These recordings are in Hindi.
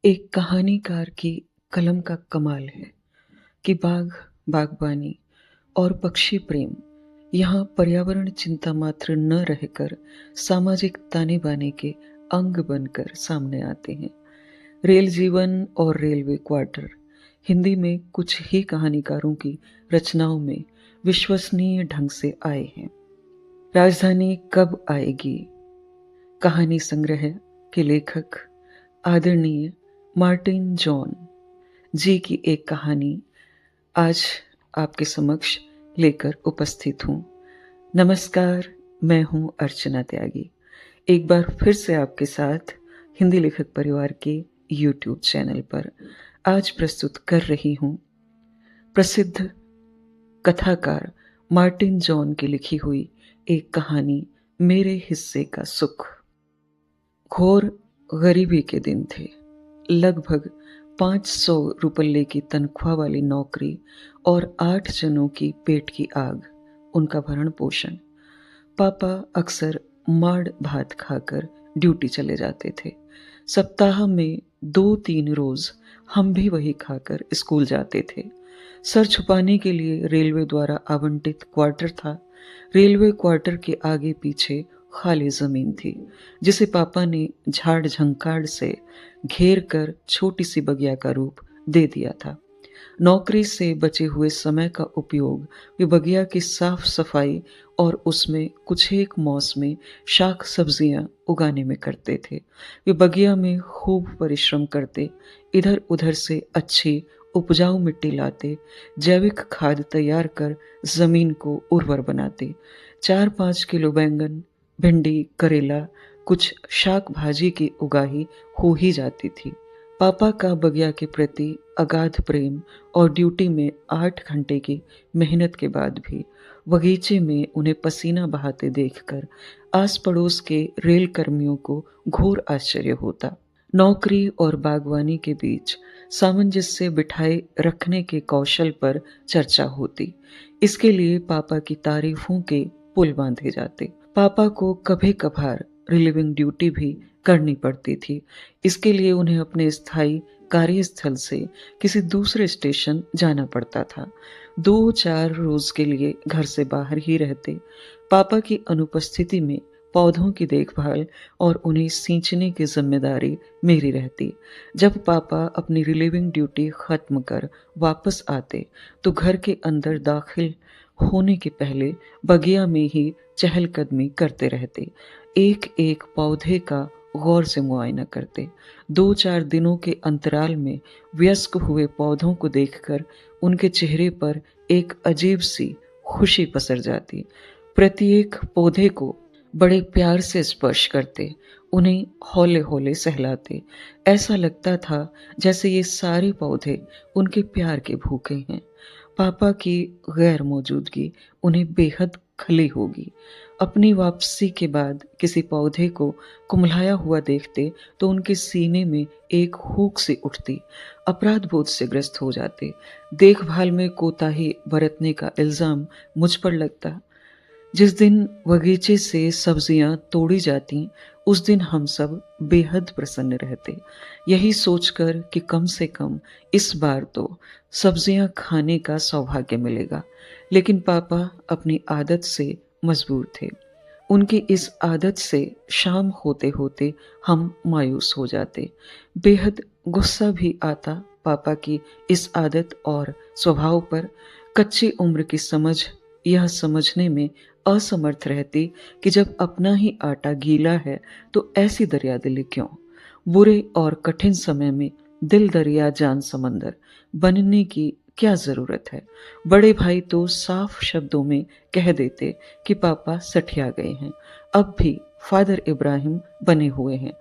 एक कहानीकार की कलम का कमाल है कि बाग, बागबानी और पक्षी प्रेम यहाँ पर्यावरण चिंता मात्र न रहकर सामाजिक ताने-बाने के अंग बनकर सामने आते हैं। रेल जीवन और रेलवे क्वार्टर हिंदी में कुछ ही कहानीकारों की रचनाओं में विश्वसनीय ढंग से आए हैं। राजधानी कब आएगी कहानी संग्रह के लेखक आदरणीय मार्टिन जॉन जी की एक कहानी आज आपके समक्ष लेकर उपस्थित हूँ। नमस्कार, मैं हूँ अर्चना त्यागी। एक बार फिर से आपके साथ हिंदी लेखक परिवार के यूट्यूब चैनल पर आज प्रस्तुत कर रही हूँ प्रसिद्ध कथाकार मार्टिन जॉन की लिखी हुई एक कहानी, मेरे हिस्से का सुख। घोर गरीबी के दिन थे। लगभग 500 रुपये की तनख्वाह वाली नौकरी और 8 जनों की पेट की आग, उनका भरण पोषण। पापा अक्सर माड़ भात खाकर ड्यूटी चले जाते थे। सप्ताह में 2-3 रोज हम भी वही खाकर स्कूल जाते थे। सर छुपाने के लिए रेलवे द्वारा आवंटित क्वार्टर था। रेलवे क्वार्टर के आगे पीछे खाली जमीन थी, जिसे पापा ने झाड़ झंकाड़ से घेर कर छोटी सी बगिया का रूप दे दिया था। नौकरी से बचे हुए समय का उपयोग वे बगिया की साफ सफाई और उसमें कुछ एक मौसमी शाक सब्जियां उगाने में करते थे। वे बगिया में खूब परिश्रम करते, इधर उधर से अच्छी उपजाऊ मिट्टी लाते, जैविक खाद तैयार कर जमीन को उर्वर बनाते। 4-5 किलो बैंगन, भिंडी, करेला, कुछ शाक भाजी की उगाही हो ही जाती थी। पापा का बगिया के प्रति अगाध प्रेम और ड्यूटी में 8 घंटे की मेहनत के बाद भी बगीचे में उन्हें पसीना बहाते देखकर आस पड़ोस के रेल कर्मियों को घोर आश्चर्य होता। नौकरी और बागवानी के बीच सामंजस्य बिठाए रखने के कौशल पर चर्चा होती। इसके लिए पापा की तारीफों के पुल बांधे जाते। पापा को कभी कभार रिलीविंग ड्यूटी भी करनी पड़ती थी। इसके लिए उन्हें अपने स्थायी कार्यस्थल से किसी दूसरे स्टेशन जाना पड़ता था। 2-4 रोज के लिए घर से बाहर ही रहते। पापा की अनुपस्थिति में पौधों की देखभाल और उन्हें सींचने की जिम्मेदारी मेरी रहती। जब पापा अपनी रिलीविंग ड्यूटी खत्म कर वापस आते तो घर के अंदर दाखिल होने के पहले बगिया में ही चहलकदमी करते रहते। एक एक पौधे का गौर से मुआयना करते। 2-4 दिनों के अंतराल में वयस्क हुए पौधों को देखकर उनके चेहरे पर एक अजीब सी खुशी पसर जाती। प्रत्येक पौधे को बड़े प्यार से स्पर्श करते, उन्हें हौले हौले सहलाते। ऐसा लगता था जैसे ये सारे पौधे उनके प्यार के भूखे हैं। पापा की गैर मौजूदगी उन्हें बेहद खली होगी। अपनी वापसी के बाद किसी पौधे को कुम्हलाया हुआ देखते तो उनके सीने में एक हुक सी उठती। अपराध बोध से ग्रस्त हो जाते। देखभाल में कोताही बरतने का इल्जाम मुझ पर लगता। जिस दिन बगीचे से सब्जियां तोड़ी जाती, उस दिन हम सब बेहद प्रसन्न रहते, यही सोचकर कि कम से कम इस बार तो सब्जियां खाने का सौभाग्य मिलेगा। लेकिन पापा अपनी आदत से मजबूर थे। उनकी इस आदत से शाम होते होते हम मायूस हो जाते। बेहद गुस्सा भी आता पापा की इस आदत और स्वभाव पर। कच्ची उम्र की समझ यह समझने में असमर्थ रहती कि जब अपना ही आटा गीला है तो ऐसी दरियादिली क्यों। बुरे और कठिन समय में दिल दरिया जान समंदर बनने की क्या जरूरत है। बड़े भाई तो साफ शब्दों में कह देते कि पापा सठिया गए हैं, अब भी फादर इब्राहिम बने हुए हैं।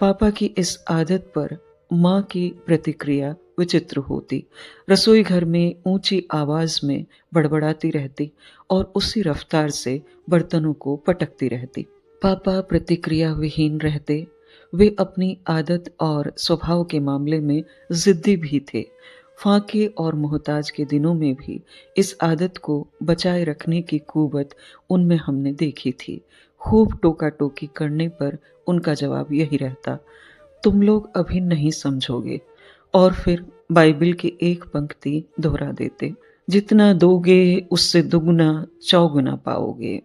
पापा की इस आदत पर माँ की प्रतिक्रिया विचित्र होती। रसोई घर में ऊंची आवाज में बड़बड़ाती रहती और उसी रफ्तार से बर्तनों को पटकती रहती। पापा प्रतिक्रिया विहीन रहते। वे अपनी आदत और स्वभाव के मामले में जिद्दी भी थे। फाके और मोहताज के दिनों में भी इस आदत को बचाए रखने की कुव्वत उनमें हमने देखी थी। खूब टोका टोकी करने पर उनका जवाब यही रहता, तुम लोग अभी नहीं समझोगे। और फिर बाइबिल की एक पंक्ति दोहरा देते, जितना दोगे उससे दुगना चौगुना पाओगे।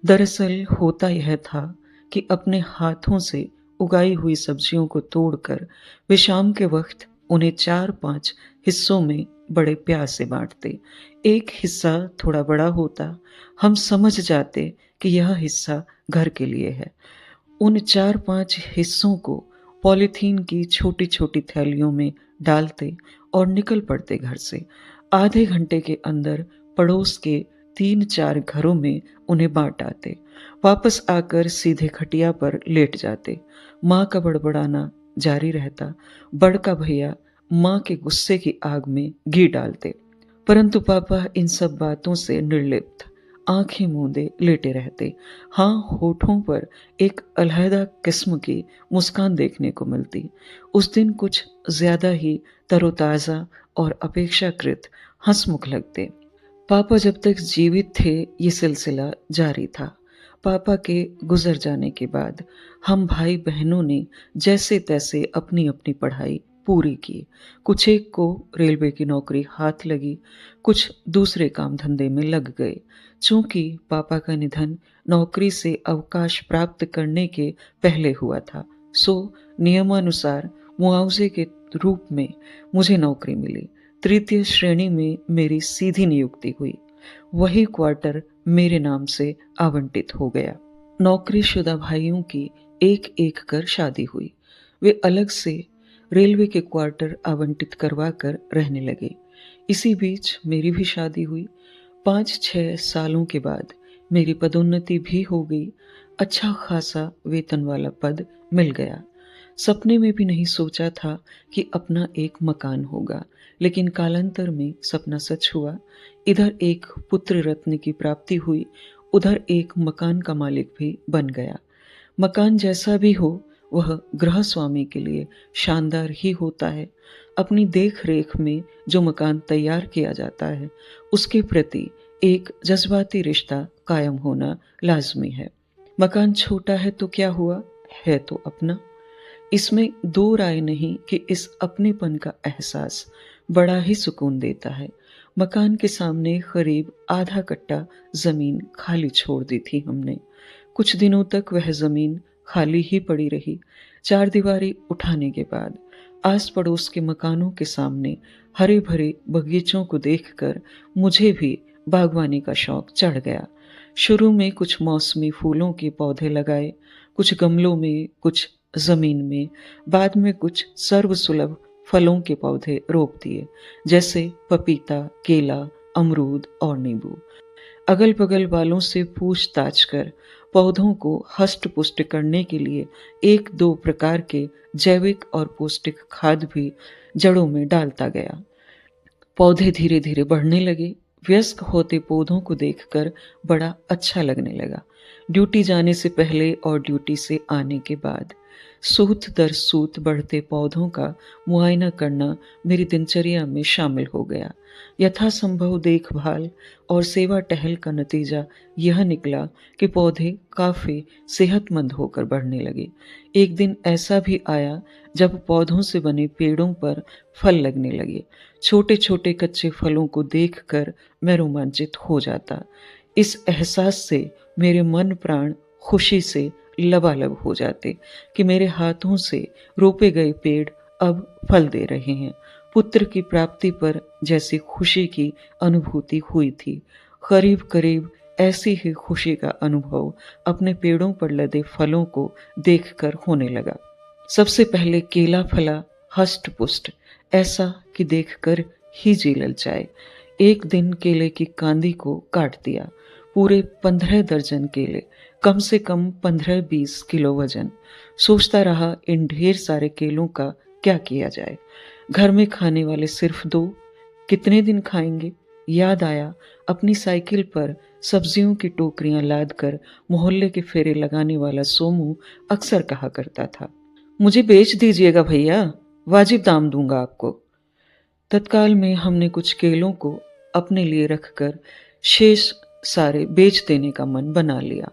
दरअसल होता यह था कि अपने हाथों से उगाई हुई सब्जियों को तोड़कर वे शाम के वक्त उन्हें 4-5 हिस्सों में बड़े प्यार से बांटते। एक हिस्सा थोड़ा बड़ा होता, हम समझ जाते कि यह हिस्सा घर के लिए है। उन 4-5 हिस्सों को पॉलीथीन की छोटी-छोटी थैलियों में डालते और निकल पड़ते घर से। आधे घंटे के अंदर पड़ोस के 3-4 घरों में उन्हें बांट आते। वापस आकर सीधे खटिया पर लेट जाते। माँ का बड़बड़ाना जारी रहता। बड़का भैया माँ के गुस्से की आग में घी डालते, परंतु पापा इन सब बातों से निर्लिप्त आंखें मूंदे लेटे रहते। हाँ, होठों पर एक अलहदा किस्म की मुस्कान देखने को मिलती। उस दिन कुछ ज्यादा ही तरोताजा और अपेक्षाकृत हंसमुख लगते। पापा जब तक जीवित थे ये सिलसिला जारी था। पापा के गुजर जाने के बाद हम भाई बहनों ने जैसे तैसे अपनी अपनी पढ़ाई पूरी की। कुछ एक को रेलवे की नौकरी हाथ लगी, कुछ दूसरे काम धंधे में लग गए। चूंकि पापा का निधन नौकरी से अवकाश प्राप्त करने के पहले हुआ था, सो नियमानुसार मुआवजे के रूप में मुझे नौकरी मिली। तृतीय श्रेणी में मेरी सीधी नियुक्ति हुई। वही क्वार्टर मेरे नाम से आवंटित हो गया। नौकरीशुदा भाइयों की एक एक कर शादी हुई। वे अलग से रेलवे के क्वार्टर आवंटित करवा कर रहने लगे। इसी बीच मेरी भी शादी हुई। 5-6 सालों के बाद मेरी पदोन्नति भी हो गई। अच्छा खासा वेतन वाला पद मिल गया। सपने में भी नहीं सोचा था कि अपना एक मकान होगा, लेकिन कालांतर में सपना सच हुआ। इधर एक पुत्र रत्न की प्राप्ति हुई, उधर एक मकान का मालिक भी बन गया। मकान जैसा भी हो, वह गृह स्वामी के लिए शानदार ही होता है। अपनी देख रेख में जो मकान तैयार किया जाता है, उसके प्रति एक जज्बाती रिश्ता कायम होना लाजमी है। मकान छोटा है तो क्या हुआ, है तो अपना। इसमें दो राय नहीं कि इस अपनेपन का एहसास बड़ा ही सुकून देता है। मकान के सामने करीब आधा कट्टा जमीन खाली छोड़ दी थी हमने। कुछ दिनों तक वह जमीन खाली ही पड़ी रही। 4 दीवारी उठाने के बाद आस पड़ोस के मकानों के सामने हरे भरे बगीचों को देखकर मुझे भी बागवानी का शौक चढ़ गया। शुरू में कुछ मौसमी फूलों के पौधे लगाए, कुछ गमलों में, कुछ जमीन में। बाद में कुछ सर्वसुलभ फलों के पौधे रोप दिए, जैसे पपीता, केला, अमरूद और नींबू। अगल बगल वालों से पूछताछ कर पौधों को हष्ट पुष्ट करने के लिए 1-2 प्रकार के जैविक और पौष्टिक खाद भी जड़ों में डालता गया। पौधे धीरे धीरे बढ़ने लगे। वयस्क होते पौधों को देखकर बड़ा अच्छा लगने लगा। ड्यूटी जाने से पहले और ड्यूटी से आने के बाद सूत दर सूत बढ़ते पौधों का मुआयना करना मेरी दिनचर्या में शामिल हो गया। यथासंभव देखभाल और सेवा टहल का नतीजा यह निकला कि पौधे काफी सेहतमंद होकर बढ़ने लगे। एक दिन ऐसा भी आया जब पौधों से बने पेड़ों पर फल लगने लगे। छोटे छोटे कच्चे फलों को देखकर मैं रोमांचित हो जाता। इस एहसास से मेरे मन प्राण खुशी से लबालब हो जाते कि मेरे हाथों से रोपे गए पेड़ अब फल दे रहे हैं। पुत्र की प्राप्ति पर जैसी खुशी की अनुभूति हुई थी, करीब करीब ऐसी ही खुशी का अनुभव अपने पेड़ों पर लदे फलों को देखकर होने लगा। सबसे पहले केला फला हष्ट पुष्ट, ऐसा कि देखकर ही जी ललचाए। एक दिन केले की कांदी को काट दिया। पूरे 15 दर्जन केले, कम से कम 15-20 किलो वजन। सोचता रहा इन ढेर सारे केलों का क्या किया जाए। घर में खाने वाले सिर्फ 2, कितने दिन खाएंगे। याद आया अपनी साइकिल पर सब्जियों की टोकरियां लाद कर मोहल्ले के फेरे लगाने वाला सोमू अक्सर कहा करता था, मुझे बेच दीजिएगा भैया, वाजिब दाम दूंगा आपको। तत्काल में हमने कुछ केलों को अपने लिए रखकर शेष सारे बेच देने का मन बना लिया,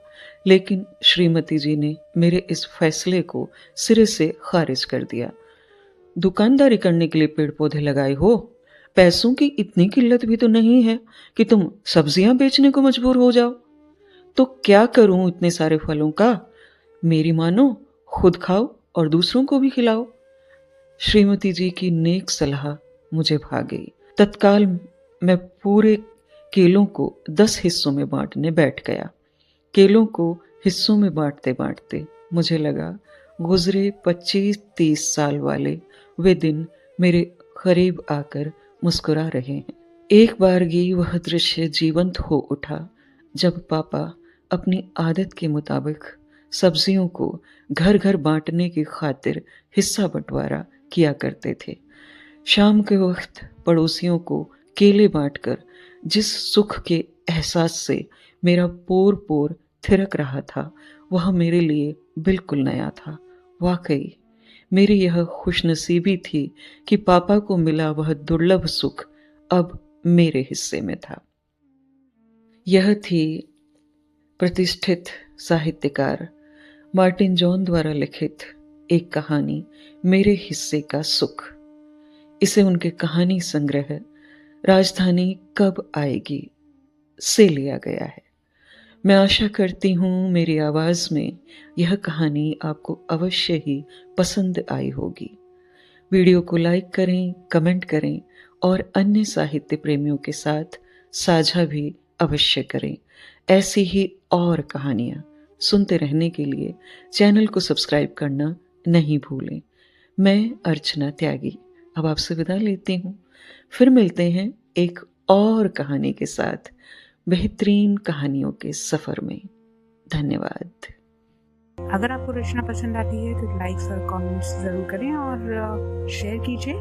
लेकिन श्रीमती जी ने मेरे इस फैसले को सिरे से खारिज कर दिया। दुकानदारी करने के लिए पेड़ पौधे लगाए हो, पैसों की इतनी किल्लत भी तो नहीं है कि तुम सब्जियां बेचने को मजबूर हो जाओ। तो क्या करूं इतने सारे फलों का? मेरी मानो, खुद खाओ और दूसरों को भी खिलाओ। श्रीमती जी की नेक सलाह मुझे भा गई। तत्काल मैं पूरे केलों को 10 हिस्सों में बांटने बैठ गया। केलों को हिस्सों में बांटते बांटते मुझे लगा गुजरे 25-30 साल वाले वे दिन मेरे करीब आकर मुस्कुरा रहे हैं। एक बारगी वह दृश्य जीवंत हो उठा जब पापा अपनी आदत के मुताबिक सब्जियों को घर घर बांटने की खातिर हिस्सा बंटवारा किया करते थे। शाम के वक्त पड़ोसियों को केले बांटकर जिस सुख के एहसास से मेरा पोर पोर थिरक रहा था, वह मेरे लिए बिल्कुल नया था। वाकई मेरी यह खुशनसीबी थी कि पापा को मिला वह दुर्लभ सुख अब मेरे हिस्से में था। यह थी प्रतिष्ठित साहित्यकार मार्टिन जॉन द्वारा लिखित एक कहानी, मेरे हिस्से का सुख। इसे उनके कहानी संग्रह राजधानी कब आएगी से लिया गया है। मैं आशा करती हूँ मेरी आवाज़ में यह कहानी आपको अवश्य ही पसंद आई होगी। वीडियो को लाइक करें, कमेंट करें और अन्य साहित्य प्रेमियों के साथ साझा भी अवश्य करें। ऐसी ही और कहानियाँ सुनते रहने के लिए चैनल को सब्सक्राइब करना नहीं भूलें। मैं अर्चना त्यागी अब आपसे विदा लेती हूँ। फिर मिलते हैं एक और कहानी के साथ बेहतरीन कहानियों के सफर में। धन्यवाद। अगर आपको रचना पसंद आती है तो लाइक्स और कमेंट्स ज़रूर करें और शेयर कीजिए।